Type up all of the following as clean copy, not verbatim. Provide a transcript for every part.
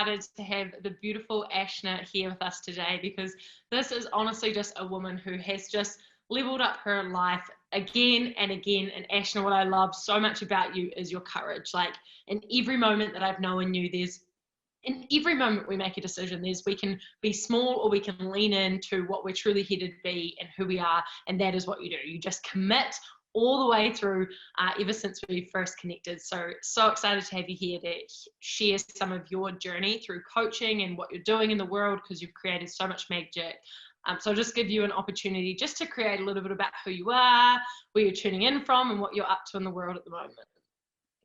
excited to have the beautiful Ashna here with us today, because this is honestly just a woman who has just leveled up her life again and again. And Ashna, what I love so much about you is your courage. Like, in every moment that I've known you, in every moment we make a decision, we can be small or we can lean into what we're truly here to be and who we are, and that is what you do. You just commit all the way through, ever since we first connected. So excited to have you here to share some of your journey through coaching and what you're doing in the world, because you've created so much magic. So I'll just give you an opportunity just to create a little bit about who you are, where you're tuning in from, and what you're up to in the world at the moment.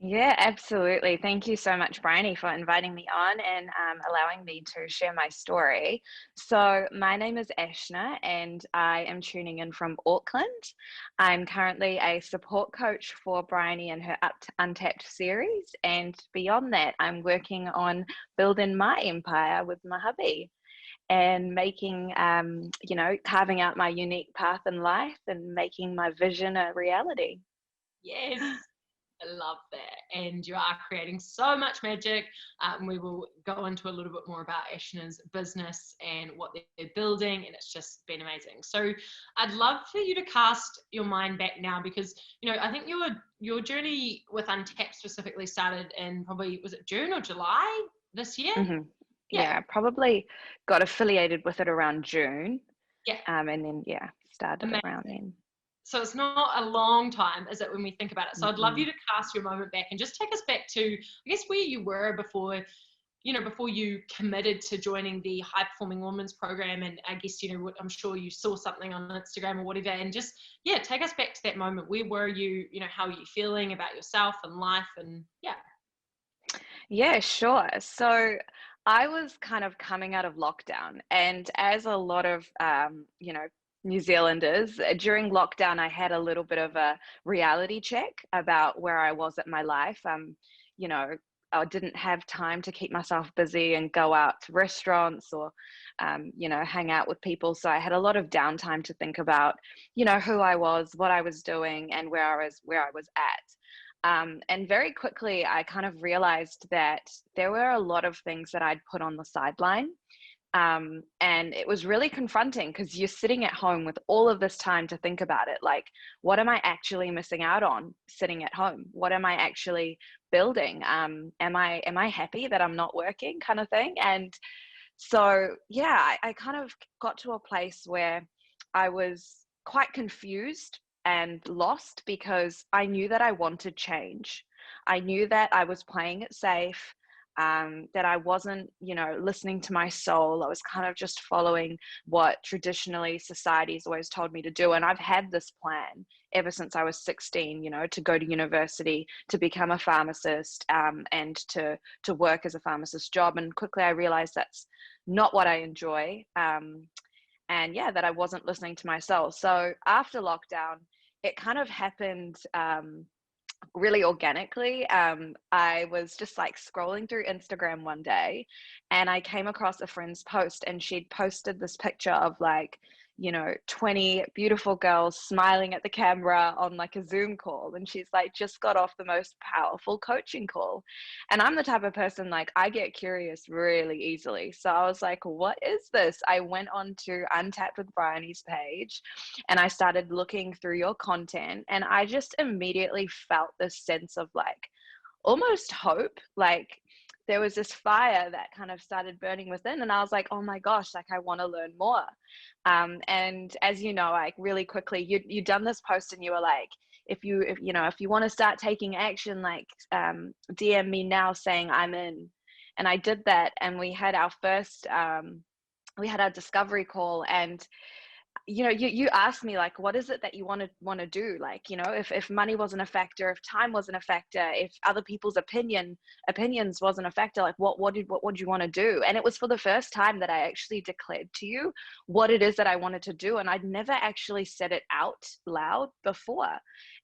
Yeah, absolutely. Thank you so much, Bryony, for inviting me on and allowing me to share my story. So my name is Ashna and I am tuning in from Auckland. I'm currently a support coach for Bryony and her Untapped series. And beyond that, I'm working on building my empire with my hubby and making, carving out my unique path in life and making my vision a reality. Yes. I love that. And you are creating so much magic. We will go into a little bit more about Ashna's business and what they're building, and it's just been amazing. So I'd love for you to cast your mind back now, because, I think your journey with Untapped specifically started in probably, was it June or July this year? Mm-hmm. Yeah, probably got affiliated with it around June. Yeah. And then, started Amazing. around then. So it's not a long time, is it, when we think about it? So I'd love Mm-hmm. you to cast your moment back and just take us back to, I guess, where you were before you committed to joining the High Performing Women's program. And I guess, I'm sure you saw something on Instagram or whatever, and just, take us back to that moment. Where were you? How are you feeling about yourself and life? And Yeah, sure. So I was kind of coming out of lockdown, and as a lot of, New Zealanders, during lockdown, I had a little bit of a reality check about where I was at my life. You know, I didn't have time to keep myself busy and go out to restaurants or, hang out with people. So I had a lot of downtime to think about, who I was, what I was doing, and where I was at. And very quickly, I kind of realized that there were a lot of things that I'd put on the sideline. And it was really confronting because you're sitting at home with all of this time to think about it. Like, what am I actually missing out on sitting at home? What am I actually building? Am I happy that I'm not working, kind of thing? And so, I kind of got to a place where I was quite confused and lost because I knew that I wanted change. I knew that I was playing it safe, that I wasn't, listening to my soul. I was kind of just following what traditionally society's always told me to do. And I've had this plan ever since I was 16, to go to university, to become a pharmacist, and to work as a pharmacist job. And quickly I realized that's not what I enjoy. And that I wasn't listening to my soul. So after lockdown, it kind of happened really organically. I was just like scrolling through Instagram one day and I came across a friend's post, and she'd posted this picture of 20 beautiful girls smiling at the camera on like a Zoom call. And she's like, just got off the most powerful coaching call. And I'm the type of person, like, I get curious really easily. So I was like, what is this? I went on to Untapped with Bryony's page and I started looking through your content, and I just immediately felt this sense of like almost hope. Like, there was this fire that kind of started burning within, and I was like, oh my gosh, like, I want to learn more. And as you know, like, really quickly, you done this post and you were like, if you want to start taking action, like, DM me now saying I'm in. And I did that, and we had our first we had our discovery call. And you asked me, like, what is it that you want to do? Like, if money wasn't a factor, if time wasn't a factor, if other people's opinions wasn't a factor, like, what would you want to do? And it was for the first time that I actually declared to you what it is that I wanted to do. And I'd never actually said it out loud before.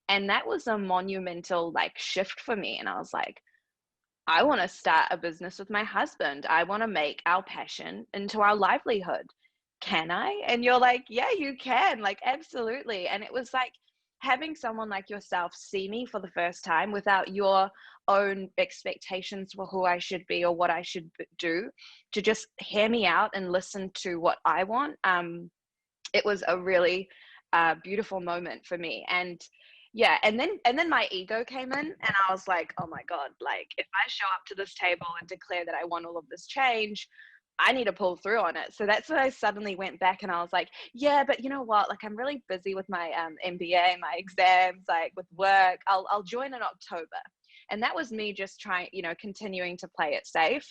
And that was a monumental, like, shift for me. And I was like, I want to start a business with my husband. I want to make our passion into our livelihood. Can I? And you're like, yeah, you can, like, absolutely. And it was like having someone like yourself see me for the first time without your own expectations for who I should be or what I should do, to just hear me out and listen to what I want. It was a really beautiful moment for me. And yeah, and then my ego came in, and I was like, oh my God, like if I show up to this table and declare that I want all of this change, I need to pull through on it. So that's when I suddenly went back and I was like, yeah, but you know what? Like I'm really busy with my MBA, my exams, like with work. I'll join in October. And that was me just trying, continuing to play it safe.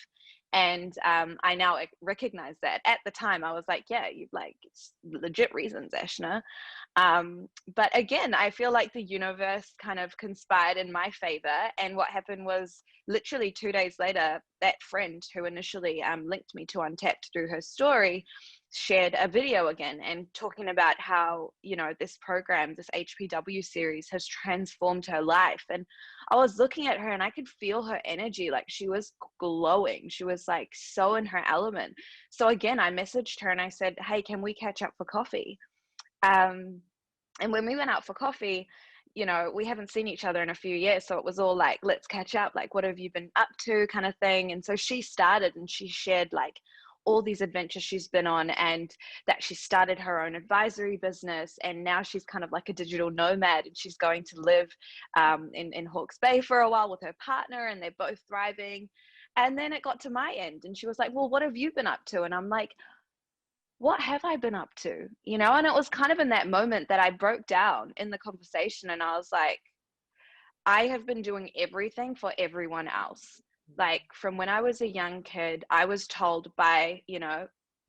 And I now recognize that. At the time, I was like, yeah, you like it's legit reasons, Ashna. But again, I feel like the universe kind of conspired in my favor. And what happened was literally 2 days later, that friend who initially linked me to Untapped through her story shared a video again and talking about how, this program, this HPW series has transformed her life. And I was looking at her and I could feel her energy. Like she was glowing. She was like so in her element. So again, I messaged her and I said, hey, can we catch up for coffee? And when we went out for coffee, we haven't seen each other in a few years. So it was all like, let's catch up. Like, what have you been up to kind of thing. And so she started and she shared like all these adventures she's been on, and that she started her own advisory business. And now she's kind of like a digital nomad, and she's going to live in Hawke's Bay for a while with her partner, and they're both thriving. And then it got to my end and she was like, well, what have you been up to? And I'm like, what have I been up to? And it was kind of in that moment that I broke down in the conversation and I was like, I have been doing everything for everyone else. Like from when I was a young kid, I was told by,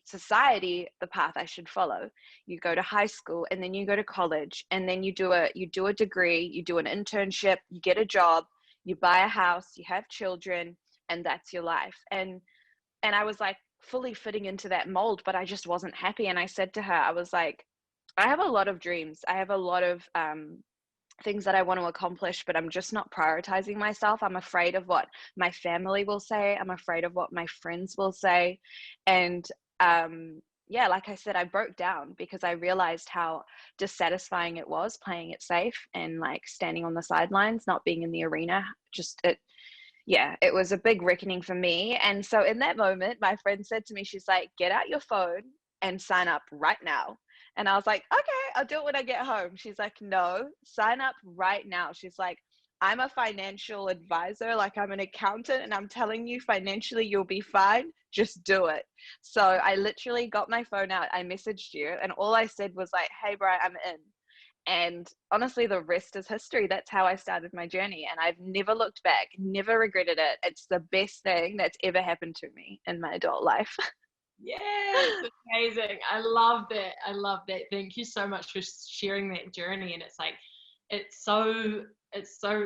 society, the path I should follow. You go to high school and then you go to college and then you do a degree, you do an internship, you get a job, you buy a house, you have children, and that's your life. And I was like fully fitting into that mold, but I just wasn't happy. And I said to her, I was like, I have a lot of dreams. I have a lot of things that I want to accomplish, but I'm just not prioritizing myself. I'm afraid of what my family will say. I'm afraid of what my friends will say. And yeah, like I said, I broke down because I realized how dissatisfying it was playing it safe and like standing on the sidelines, not being in the arena. It was a big reckoning for me. And so in that moment, my friend said to me, she's like, get out your phone and sign up right now. And I was like, okay, I'll do it when I get home. She's like, no, sign up right now. She's like, I'm a financial advisor, like I'm an accountant, and I'm telling you financially you'll be fine. Just do it. So I literally got my phone out. I messaged you and all I said was like, hey, bro, I'm in. And honestly, the rest is history. That's how I started my journey. And I've never looked back, never regretted it. It's the best thing that's ever happened to me in my adult life. Yes, amazing. I love that. I love that. Thank you so much for sharing that journey. And it's like, it's so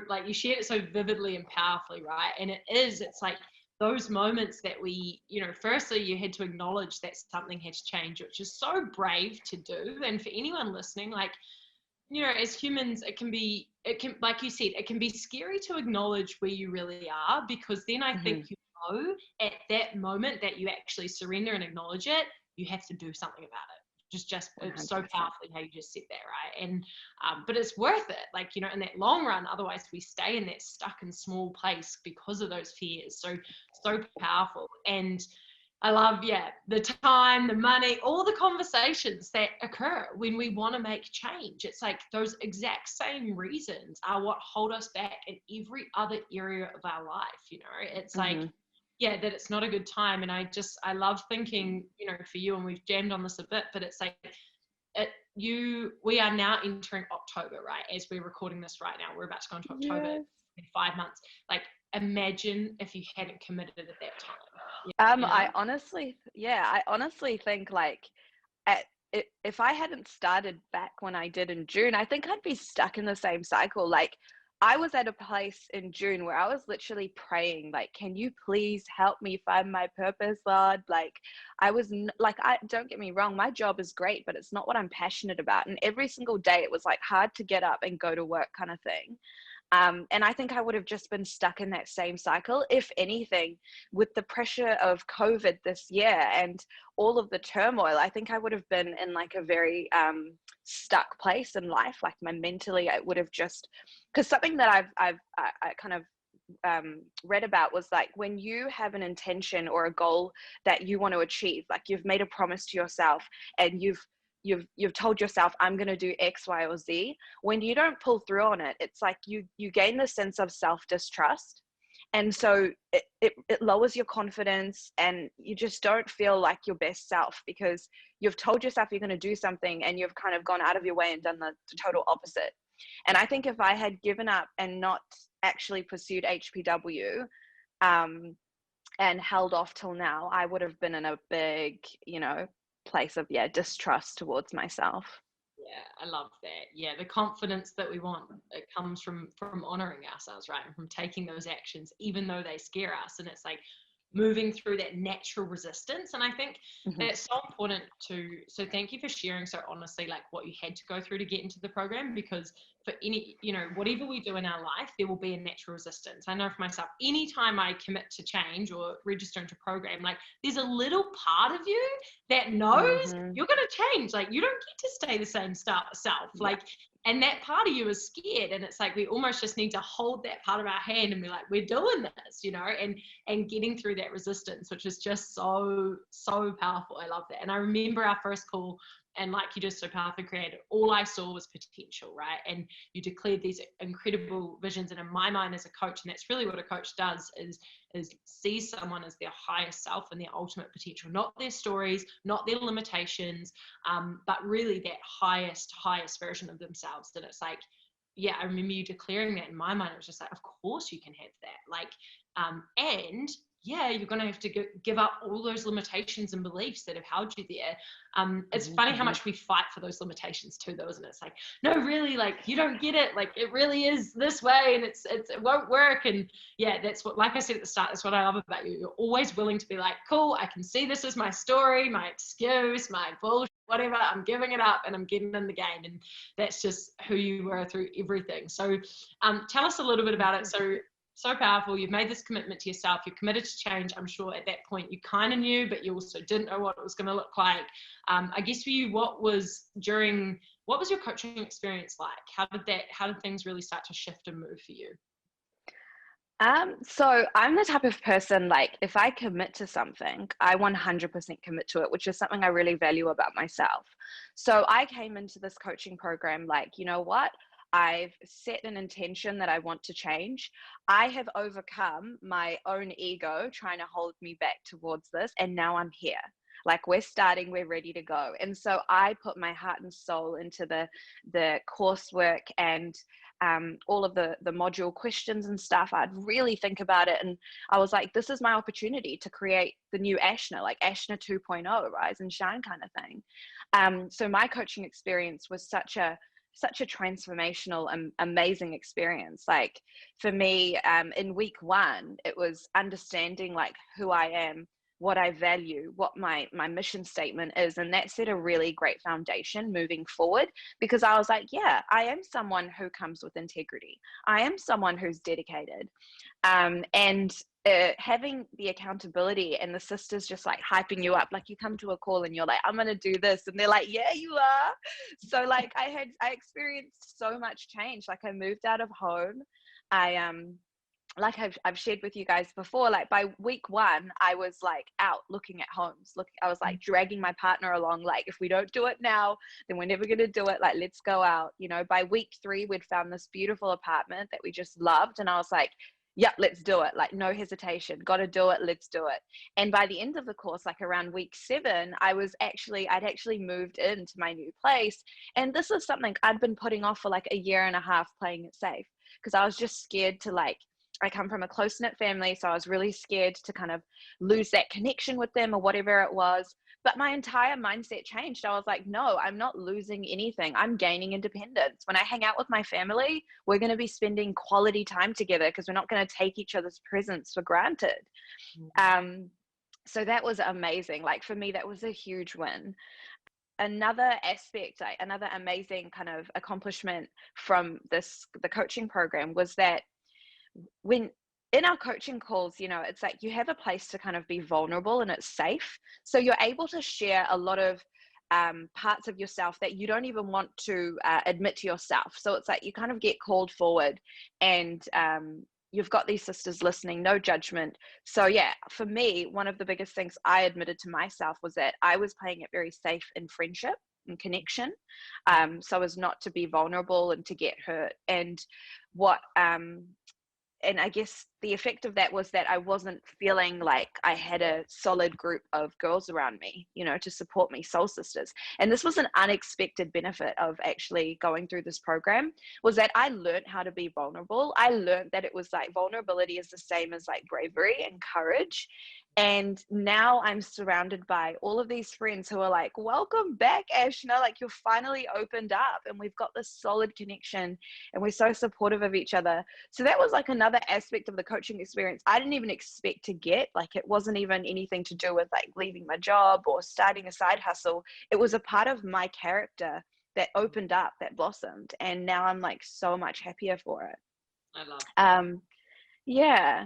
like you shared it so vividly and powerfully, right? And it's like those moments that we, firstly, you had to acknowledge that something has changed, which is so brave to do. And for anyone listening, like, as humans, it can, like you said, it can be scary to acknowledge where you really are, because then I think at that moment that you actually surrender and acknowledge it, you have to do something about it. It's so powerfully how you just said that, right? And but it's worth it, like, in that long run. Otherwise we stay in that stuck and small place because of those fears. So powerful. And I love, the time, the money, all the conversations that occur when we want to make change. It's like those exact same reasons are what hold us back in every other area of our life. It's like, that it's not a good time. And I love thinking, for you, and we've jammed on this a bit, but it's like, we are now entering October, right? As we're recording this right now, we're about to go into October in 5 months. Like, imagine if you hadn't committed at that time. I honestly think like if I hadn't started back when I did in June, I think I'd be stuck in the same cycle. Like I was at a place in June where I was literally praying, like, can you please help me find my purpose, Lord? Like I don't get me wrong, my job is great, but it's not what I'm passionate about. And every single day it was like hard to get up and go to work kind of thing. And I think I would have just been stuck in that same cycle. If anything, with the pressure of COVID this year and all of the turmoil, I think I would have been in like a very stuck place in life. Like my mentally, I would have just, because something that I kind of read about was like, when you have an intention or a goal that you want to achieve, like you've made a promise to yourself and you've told yourself, I'm going to do X, Y, or Z. When you don't pull through on it, it's like you gain this sense of self-distrust, and so it lowers your confidence, and you just don't feel like your best self, because you've told yourself you're going to do something and you've kind of gone out of your way and done the total opposite. And I think if I had given up and not actually pursued HPW, and held off till now, I would have been in a big, place of distrust towards myself. Yeah, I love that. Yeah, the confidence that we want, it comes from honoring ourselves, right? And from taking those actions even though they scare us. And it's like moving through that natural resistance. And I think that's so important so thank you for sharing so honestly like what you had to go through to get into the program, because for any, whatever we do in our life, there will be a natural resistance. I know for myself, anytime I commit to change or register into program, like there's a little part of you that knows you're going to change. Like you don't get to stay the same self. Like, and that part of you is scared, and it's like we almost just need to hold that part of our hand and be like, we're doing this, and getting through that resistance, which is just so powerful. I love that. And I remember our first call, and like you just so powerfully created, all I saw was potential, right? And you declared these incredible visions. And in my mind as a coach, and that's really what a coach does, is see someone as their highest self and their ultimate potential, not their stories, not their limitations, but really that highest version of themselves. And it's like, yeah, I remember you declaring that. In my mind, it was just like, of course you can have that. Like, and yeah, you're going to have to give up all those limitations and beliefs that have held you there. It's funny how much we fight for those limitations too, though, isn't it? It's like, no, really, like, you don't get it. Like, it really is this way, and it won't work. And yeah, that's what, like I said at the start, that's what I love about you. You're always willing to be like, cool, I can see this as my story, my excuse, my bullshit, whatever. I'm giving it up and I'm getting in the game. And that's just who you were through everything. So tell us a little bit about it. So powerful. You've made this commitment to yourself. You're committed to change. I'm sure at that point you kind of knew, but you also didn't know what it was going to look like. I guess for you, what was your coaching experience like? How did things really start to shift and move for you? So I'm the type of person, like, if I commit to something, I 100% commit to it, which is something I really value about myself. So I came into this coaching program like, you know what? I've set an intention that I want to change. I have overcome my own ego trying to hold me back towards this, and now I'm here. Like, we're starting, we're ready to go. And so I put my heart and soul into the coursework and all of the module questions and stuff. I'd really think about it, and I was like, this is my opportunity to create the new Ashna, like Ashna 2.0, rise and shine kind of thing. So my coaching experience was such a transformational and amazing experience. Like, for me, in week one, it was understanding like who I am, what I value, what my mission statement is. And that set a really great foundation moving forward, because I was like, yeah, I am someone who comes with integrity. I am someone who's dedicated. And having the accountability and the sisters just like hyping you up, like you come to a call and you're like, I'm going to do this. And they're like, yeah, you are. So like I experienced so much change. Like, I moved out of home. Like I've shared with you guys before, like by week one, I was like out looking at homes. I was like dragging my partner along. Like, if we don't do it now, then we're never going to do it. Like, let's go out. By week three, we'd found this beautiful apartment that we just loved. And I was like, yep, let's do it. Like, no hesitation. Got to do it. Let's do it. And by the end of the course, like around week 7, I'd actually moved into my new place. And this is something I'd been putting off for like a year and a half, playing it safe, because I was just scared to, like, I come from a close-knit family, so I was really scared to kind of lose that connection with them or whatever it was. But my entire mindset changed. I was like, no, I'm not losing anything. I'm gaining independence. When I hang out with my family, we're going to be spending quality time together, because we're not going to take each other's presence for granted. So that was amazing. Like, for me, that was a huge win. another aspect, like another amazing kind of accomplishment from the coaching program was that when in our coaching calls, you know, it's like you have a place to kind of be vulnerable and it's safe. So you're able to share a lot of parts of yourself that you don't even want to admit to yourself. So it's like you kind of get called forward, and you've got these sisters listening, no judgment. So yeah, for me, one of the biggest things I admitted to myself was that I was playing it very safe in friendship and connection, so as not to be vulnerable and to get hurt. And what and I guess the effect of that was that I wasn't feeling like I had a solid group of girls around me, you know, to support me, soul sisters. And this was an unexpected benefit of actually going through this program, was that I learned how to be vulnerable. I learned that it was like vulnerability is the same as like bravery and courage. And now I'm surrounded by all of these friends who are like, welcome back, Ashna. Like, you're finally opened up and we've got this solid connection and we're so supportive of each other. So that was like another aspect of the coaching experience I didn't even expect to get. Like, it wasn't even anything to do with like leaving my job or starting a side hustle. It was a part of my character that opened up, that blossomed. And now I'm like so much happier for it. I love that. Yeah.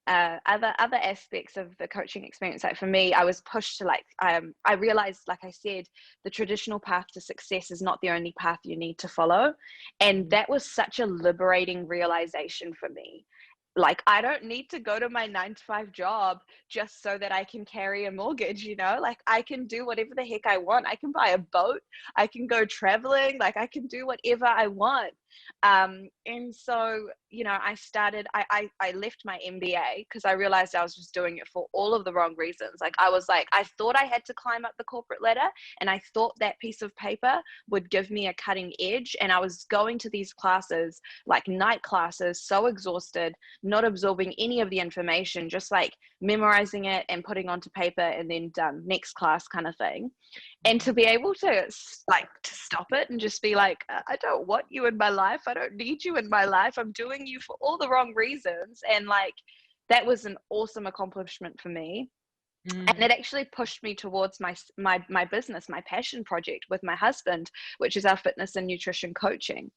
Other aspects of the coaching experience, like for me, I was pushed to like I realized, like I said, the traditional path to success is not the only path you need to follow. And that was such a liberating realization for me. Like, I don't need to go to my 9 to 5 job just so that I can carry a mortgage, you know. Like, I can do whatever the heck I want. I can buy a boat, I can go traveling, like I can do whatever I want. And so, you know, I left my MBA because I realized I was just doing it for all of the wrong reasons. Like, I thought I had to climb up the corporate ladder, and I thought that piece of paper would give me a cutting edge. And I was going to these classes, like night classes, so exhausted, not absorbing any of the information, just like memorizing it and putting onto paper and then done, next class kind of thing. And to be able to like to stop it and just be like, I don't want you in my life, I don't need you in my life, I'm doing you for all the wrong reasons. And like, that was an awesome accomplishment for me. And it actually pushed me towards my business, my passion project with my husband, which is our fitness and nutrition coaching.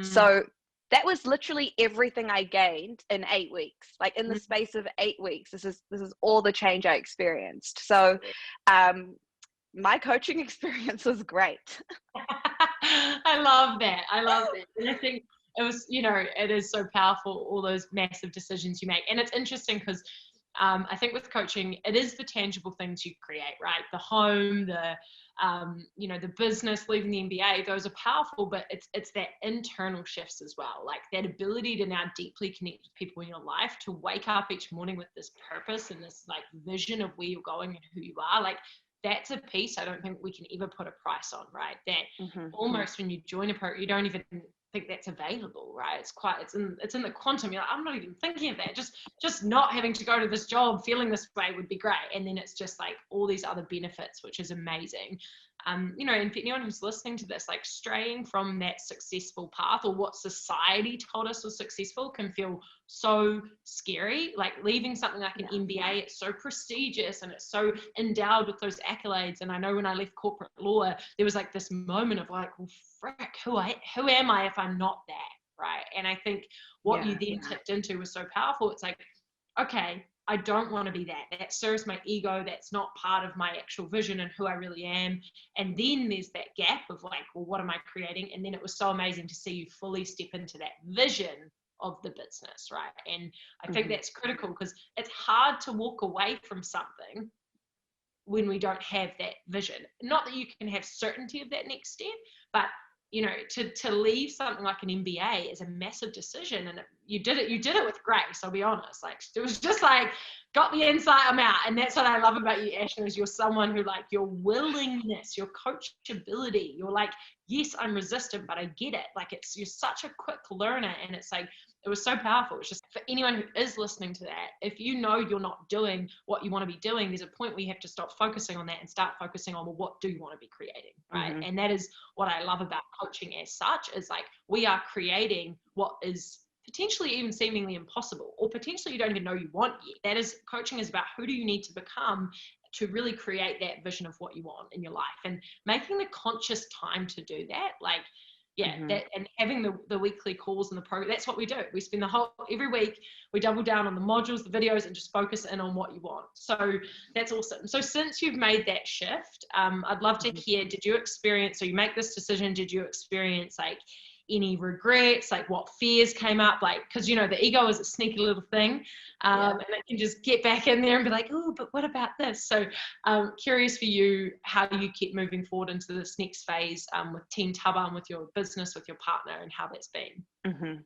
So that was literally everything I gained in 8 weeks. Like, in the space of 8 weeks, this is all the change I experienced. So my coaching experience was great. I love that. I love that. And I think it was, you know, it is so powerful, all those massive decisions you make. And it's interesting because I think with coaching, it is the tangible things you create, right? The home, you know, the business, leaving the MBA, those are powerful, but it's that internal shifts as well. Like, that ability to now deeply connect with people in your life, to wake up each morning with this purpose and this like vision of where you're going and who you are. Like, that's a piece I don't think we can ever put a price on, right? That almost when you join a program, you don't even think that's available, right? It's in the quantum. You're like, I'm not even thinking of that. Just not having to go to this job, feeling this way would be great. And then it's just like all these other benefits, which is amazing. You know, and for anyone who's listening to this, like, straying from that successful path or what society told us was successful can feel so scary. Like, leaving something like an MBA, it's so prestigious and it's so endowed with those accolades. And I know when I left corporate law, there was like this moment of like, well, frick, who am I if I'm not that, right? And I think what you then tipped into was so powerful. It's like, okay, I don't want to be that. That serves my ego. That's not part of my actual vision and who I really am. And then there's that gap of like, well, what am I creating? And then it was so amazing to see you fully step into that vision of the business, right? And I think that's critical, because it's hard to walk away from something when we don't have that vision. Not that you can have certainty of that next step, but you know, to leave something like an MBA is a massive decision, and you did it with grace. I'll be honest. Like, it was just like, got the insight, I'm out. And that's what I love about you, Ashna, is you're someone who, like, your willingness, your coachability, you're like, yes, I'm resistant, but I get it. Like, you're such a quick learner, and it's like, it was so powerful. It's just for anyone who is listening to that, if you know you're not doing what you want to be doing, there's a point where you have to stop focusing on that and start focusing on, well, what do you want to be creating, right? And that is what I love about coaching as such, is like, we are creating what is potentially even seemingly impossible, or potentially you don't even know you want yet. That is, coaching is about, who do you need to become to really create that vision of what you want in your life, and making the conscious time to do that. Like, yeah, that, and having the weekly calls and the program, that's what we do. We spend every week, we double down on the modules, the videos, and just focus in on what you want. So that's awesome. So since you've made that shift, I'd love to hear, did you experience, so you make this decision, did you experience like any regrets, like what fears came up? Like, because, you know, the ego is a sneaky little thing, and it can just get back in there and be like, oh, but what about this? So curious for you how you keep moving forward into this next phase with Team Taba and with your business, with your partner, and how that's been.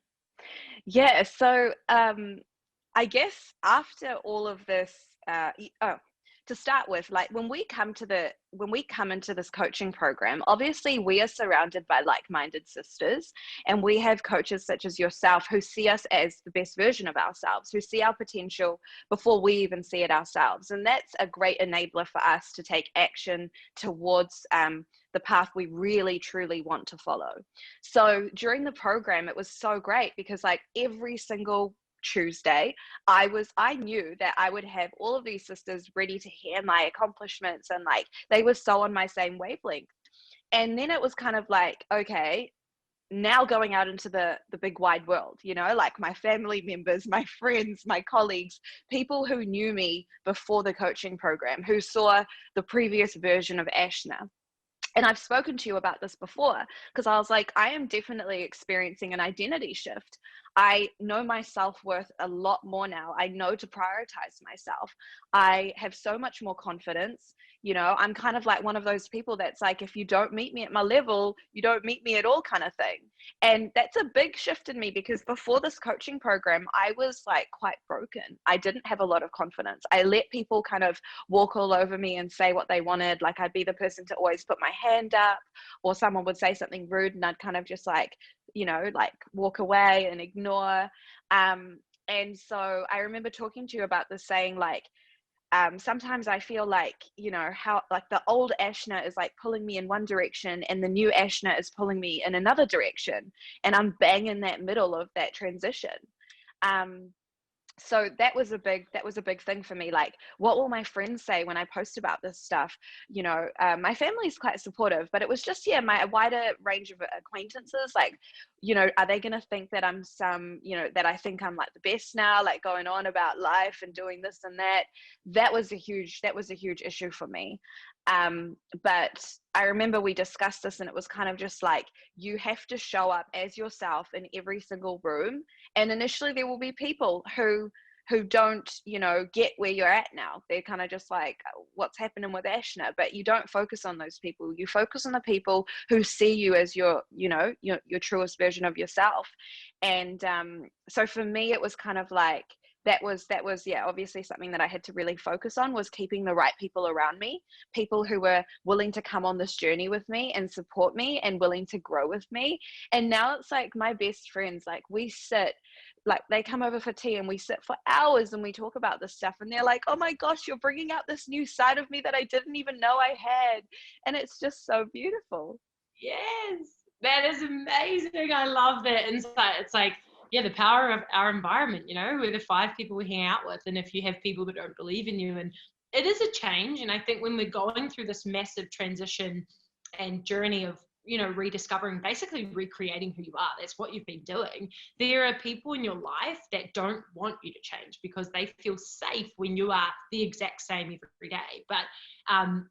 Yeah, so I guess after all of this, to start with, like when we come into this coaching program, obviously we are surrounded by like-minded sisters, and we have coaches such as yourself who see us as the best version of ourselves, who see our potential before we even see it ourselves. And that's a great enabler for us to take action towards the path we really truly want to follow. So during the program, it was so great because like every single Tuesday, I knew that I would have all of these sisters ready to hear my accomplishments, and like they were so on my same wavelength. And then it was kind of like, okay, now going out into the big wide world, you know, like my family members, my friends, my colleagues, people who knew me before the coaching program, who saw the previous version of Ashna. And I've spoken to you about this before, because I was like, I am definitely experiencing an identity shift. I know my self-worth a lot more now. I know to prioritize myself. I have so much more confidence. You know, I'm kind of like one of those people that's like, if you don't meet me at my level, you don't meet me at all kind of thing. And that's a big shift in me, because before this coaching program, I was like quite broken. I didn't have a lot of confidence. I let people kind of walk all over me and say what they wanted. Like I'd be the person to always put my hand up, or someone would say something rude and I'd kind of just like, you know, like walk away and ignore. And so I remember talking to you about this, saying like, sometimes I feel like, you know, how like the old Ashna is like pulling me in one direction and the new Ashna is pulling me in another direction. And I'm bang in that middle of that transition. So that was a big thing for me. Like, what will my friends say when I post about this stuff? You know, my family's quite supportive, but it was just, yeah, my wider range of acquaintances. Like, you know, are they going to think that I'm you know, that I think I'm like the best now, like going on about life and doing this and that? That was a huge issue for me. But I remember we discussed this, and it was kind of just like, you have to show up as yourself in every single room. And initially there will be people who don't, you know, get where you're at now. They're kind of just like, what's happening with Ashna? But you don't focus on those people. You focus on the people who see you as your, you know, your truest version of yourself. And so for me, it was kind of like, that was yeah, obviously something that I had to really focus on, was keeping the right people around me, people who were willing to come on this journey with me and support me and willing to grow with me. And now it's like my best friends, like we sit, like they come over for tea and we sit for hours and we talk about this stuff, and they're like, oh my gosh, you're bringing out this new side of me that I didn't even know I had. And it's just so beautiful. Yes, that is amazing. I love that insight. It's like, yeah, the power of our environment, you know, we're the 5 people we hang out with. And if you have people that don't believe in you, and it is a change. And I think when we're going through this massive transition and journey of, you know, rediscovering, basically recreating who you are, that's what you've been doing. There are people in your life that don't want you to change because they feel safe when you are the exact same every day. But,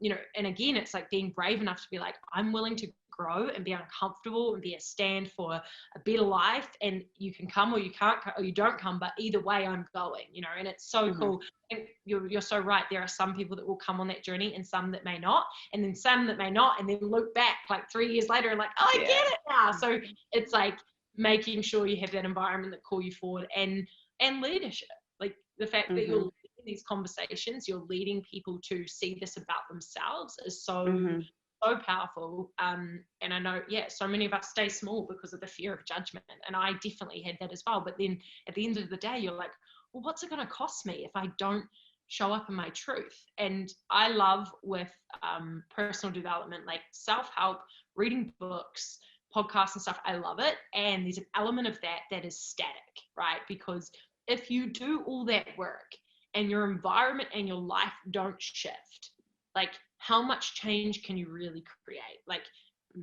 you know, and again, it's like being brave enough to be like, I'm willing to grow and be uncomfortable and be a stand for a better life. And you can come or you can't, or you don't come, but either way I'm going, you know. And it's so cool. And you're so right. There are some people that will come on that journey and some that may not, and then some that may not, and then look back like 3 years later and like, oh, I get it now. So it's like making sure you have that environment that call you forward, and leadership, like the fact that you're leading these conversations, you're leading people to see this about themselves is so so powerful. And I know, yeah, so many of us stay small because of the fear of judgment, and I definitely had that as well. But then at the end of the day, you're like, well, what's it going to cost me if I don't show up in my truth? And I love with personal development, like self-help, reading books, podcasts and stuff, I love it. And there's an element of that is static, right? Because if you do all that work and your environment and your life don't shift, like how much change can you really create? Like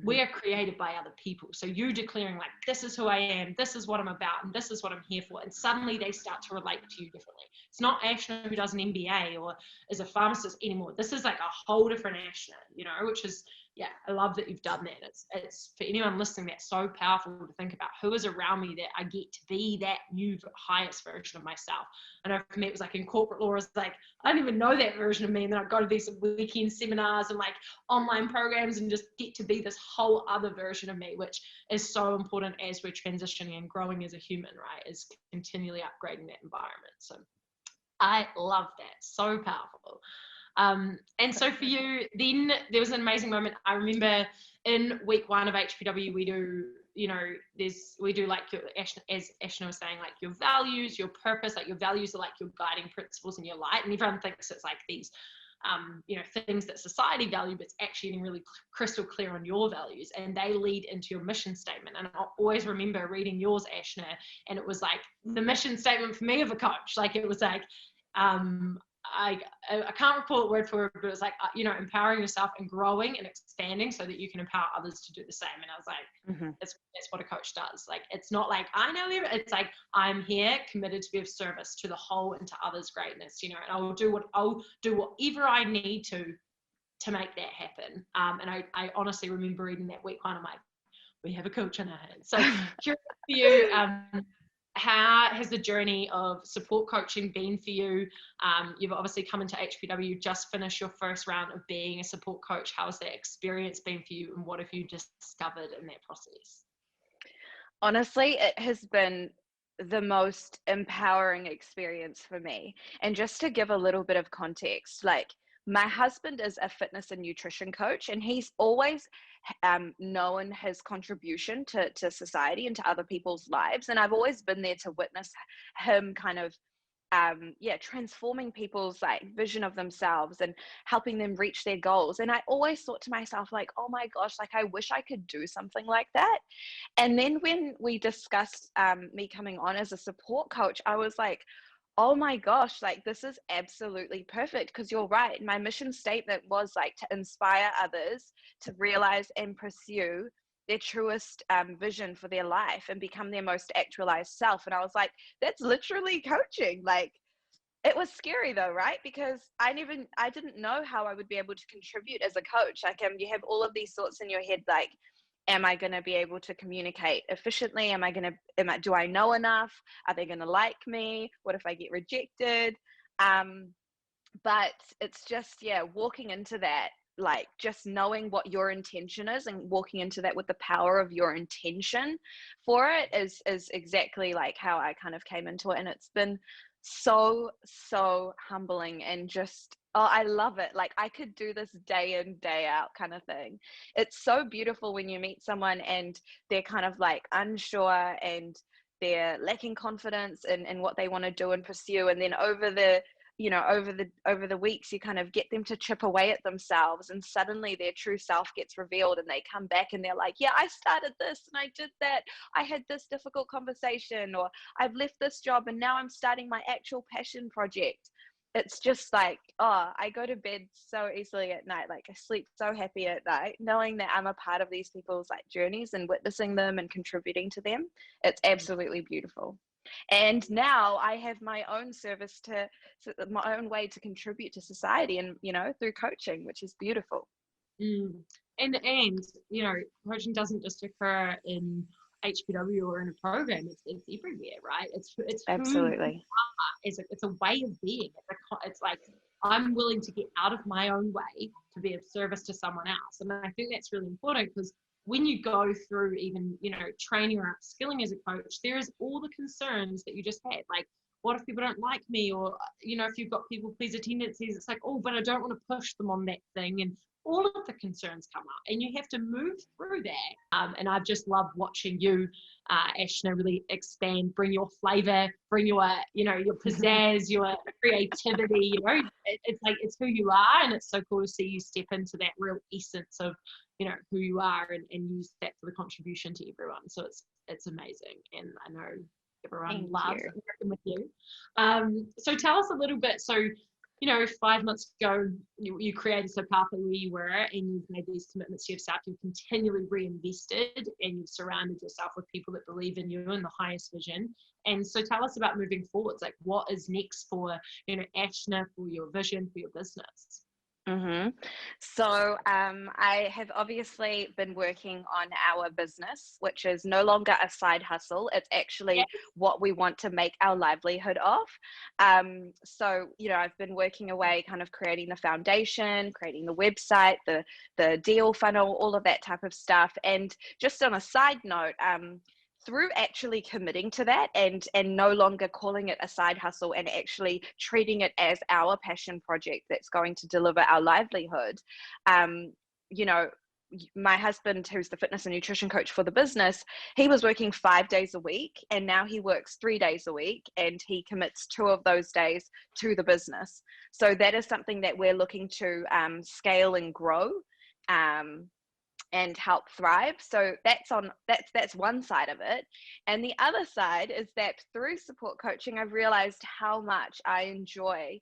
we are created by other people. So you declaring like, this is who I am, this is what I'm about, and this is what I'm here for. And suddenly they start to relate to you differently. It's not Ashna who does an MBA or is a pharmacist anymore. This is like a whole different Ashna, you know, which is, yeah, I love that you've done that. It's for anyone listening, that's so powerful to think about who is around me that I get to be that new highest version of myself. I know for me, it was like in corporate law, it's like, I didn't even know that version of me. And then I'd go to these weekend seminars and like online programs and just get to be this whole other version of me, which is so important as we're transitioning and growing as a human, right? Is continually upgrading that environment. So I love that. So powerful. And so for you, then there was an amazing moment. I remember in week 1 of HPW, we do, you know, we do like your, as Ashna was saying, like your values, your purpose, like your values are like your guiding principles in your light. And everyone thinks it's like these, you know, things that society value, but it's actually getting really crystal clear on your values, and they lead into your mission statement. And I always remember reading yours, Ashna, and it was like the mission statement for me of a coach. Like it was like, I can't recall it word for word, but it was like, you know, empowering yourself and growing and expanding so that you can empower others to do the same. And I was like, that's what a coach does. Like, it's not like I know everything. It's like, I'm here committed to be of service to the whole and to others' greatness, you know, and I'll do whatever I need to make that happen. And I honestly remember reading that week 1, I'm like, we have a coach on our hands. So curious for you, how has the journey of support coaching been for you? You've obviously come into HPW, just finished your first round of being a support coach. How has that experience been for you, and what have you discovered in that process? Honestly, it has been the most empowering experience for me. And just to give a little bit of context, like my husband is a fitness and nutrition coach, and he's always known his contribution to society and to other people's lives. And I've always been there to witness him kind of transforming people's like vision of themselves and helping them reach their goals. And I always thought to myself, like, oh my gosh, like I wish I could do something like that. And then when we discussed me coming on as a support coach, I was like, oh my gosh, like this is absolutely perfect, because you're right. My mission statement was like to inspire others to realize and pursue their truest vision for their life and become their most actualized self. And I was like, that's literally coaching. Like, it was scary though, right? Because I didn't know how I would be able to contribute as a coach. Like, you have all of these thoughts in your head, like, am I going to be able to communicate efficiently? Do I know enough? Are they going to like me? What if I get rejected? But it's just, walking into that, like just knowing what your intention is and walking into that with the power of your intention for it is exactly like how I kind of came into it. And it's been so humbling, and just, oh, I love it. Like I could do this day in, day out kind of thing. It's so beautiful when you meet someone and they're kind of like unsure and they're lacking confidence in what they want to do and pursue. And then over the weeks, you kind of get them to chip away at themselves, and suddenly their true self gets revealed, and they come back and they're like, yeah, I started this and I did that. I had this difficult conversation, or I've left this job and now I'm starting my actual passion project. It's just like, oh, I go to bed so easily at night. Like I sleep so happy at night, knowing that I'm a part of these people's like journeys and witnessing them and contributing to them. It's absolutely beautiful. And now I have my own service my own way to contribute to society, and through coaching, which is beautiful. And you know, coaching doesn't just occur in HPW or in a program. It's everywhere, right? It's Absolutely. It's a way of being. It's like I'm willing to get out of my own way to be of service to someone else. And I think that's really important, because when you go through even, training or upskilling as a coach, there's all the concerns that you just had. Like, what if people don't like me? Or, if you've got people pleaser tendencies, it's like, oh, but I don't want to push them on that thing. And all of the concerns come up, and you have to move through that. And I've just loved watching you, Ashna, really expand, bring your flavor, bring your, your pizzazz, your creativity. It's like, it's who you are, and it's so cool to see you step into that real essence of, who you are, and use that for the contribution to everyone. So it's amazing. And I know Everyone Thank loves you. working with you. So tell us a little bit. So, 5 months ago, you created so powerfully where you were, and you've made these commitments to yourself. You've continually reinvested, and you've surrounded yourself with people that believe in you and the highest vision. And so tell us about moving forwards. Like, what is next for, Ashna, for your vision, for your business? Mm-hmm. So I have obviously been working on our business, which is no longer a side hustle. It's Yeah. actually what we want to make our livelihood of. So, I've been working away, kind of creating the foundation, creating the website, the deal funnel, all of that type of stuff. And just on a side note, through actually committing to that and no longer calling it a side hustle and actually treating it as our passion project that's going to deliver our livelihood, you know my husband, who's the fitness and nutrition coach for the business, he was working 5 days a week, and now he works 3 days a week, and he commits 2 of those days to the business. So that is something that we're looking to scale and grow, and help thrive. So that's one side of it. And the other side is that through support coaching, I've realized how much I enjoy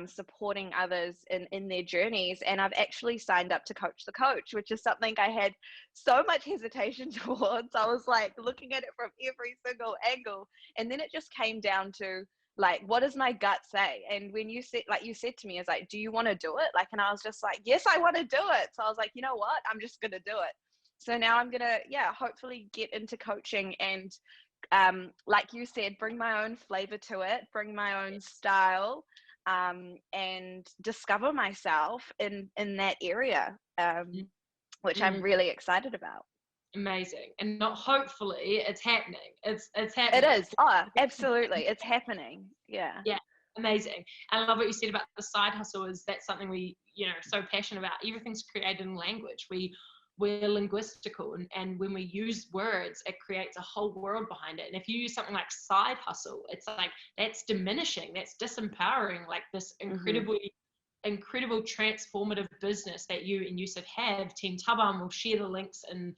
supporting others in their journeys. And I've actually signed up to Coach the Coach, which is something I had so much hesitation towards. I was like looking at it from every single angle. And then it just came down to, like, what does my gut say? And when you said to me, it's like, do you want to do it? Like, and I was just like, yes, I want to do it. So I was like, you know what? I'm just going to do it. So now I'm going to, hopefully get into coaching and, like you said, bring my own flavor to it, bring my own style, and discover myself in that area, which I'm Mm, really excited about. amazing. And not hopefully, it's happening. It's It happening. is. Oh, absolutely. It's happening. Yeah. Yeah, amazing. And I love what you said about the side hustle. Is that something we, so passionate about? Everything's created in language. We're linguistical, and when we use words, it creates a whole world behind it. And if you use something like side hustle, it's like that's diminishing, that's disempowering, like this Mm-hmm. incredible transformative business that you and Yusuf have. Team Taban will share the links in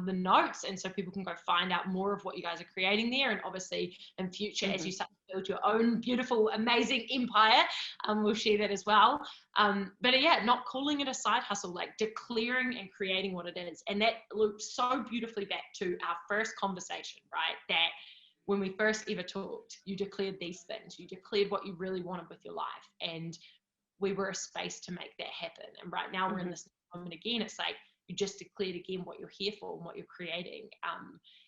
the notes, and so people can go find out more of what you guys are creating there. And obviously in future, as Mm-hmm. you start to build your own beautiful, amazing empire, we'll share that as well. But yeah, not calling it a side hustle, like declaring and creating what it is. And that loops so beautifully back to our first conversation, right? That when we first ever talked, you declared these things, you declared what you really wanted with your life, and we were a space to make that happen. And right now we're in Mm-hmm. this moment again. It's like you just declared again what you're here for and what you're creating.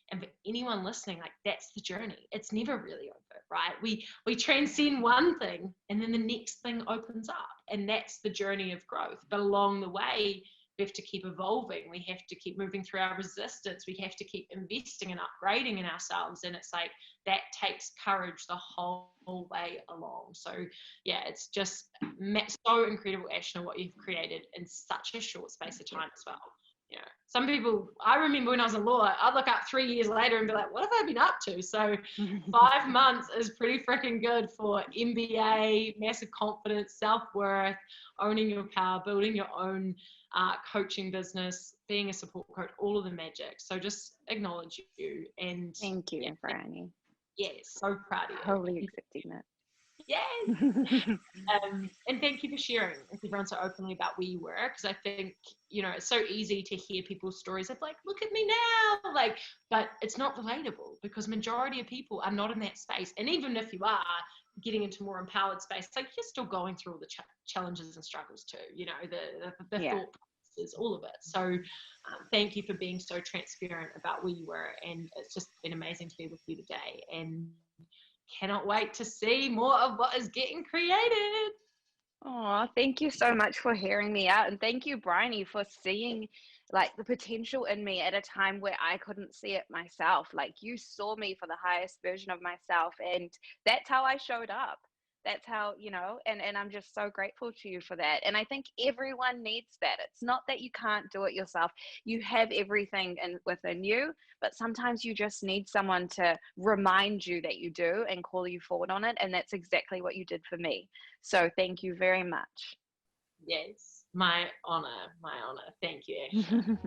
And for anyone listening, like that's the journey. It's never really over, right? We transcend one thing, and then the next thing opens up, and that's the journey of growth. But along the way, we have to keep evolving. We have to keep moving through our resistance. We have to keep investing and upgrading in ourselves. And it's like that takes courage the whole way along. So yeah, it's just so incredible, Ashna, what you've created in such a short space of time as well. Some people, I remember when I was in law, I'd look up 3 years later and be like, what have I been up to? So 5 months is pretty freaking good for MBA, massive confidence, self-worth, owning your power, building your own coaching business, being a support coach, all of the magic. So just acknowledge you. And Thank yeah, you, Franny. so proud of Wholly you. accepting that. Yes. And thank you for sharing with everyone so openly about where you were, because I think, it's so easy to hear people's stories of like, look at me now, like, but it's not relatable because majority of people are not in that space. And even if you are getting into more empowered space, like you're still going through all the challenges and struggles too, the Yeah. thought processes, all of it. So thank you for being so transparent about where you were. And it's just been amazing to be with you today. And cannot wait to see more of what is getting created. Oh, thank you so much for hearing me out. And thank you, Bryony, for seeing like the potential in me at a time where I couldn't see it myself. Like you saw me for the highest version of myself. And that's how I showed up. That's how, and I'm just so grateful to you for that. And I think everyone needs that. It's not that you can't do it yourself. You have everything within you, but sometimes you just need someone to remind you that you do and call you forward on it. And that's exactly what you did for me. So thank you very much. Yes, my honor. Thank you, Ashna.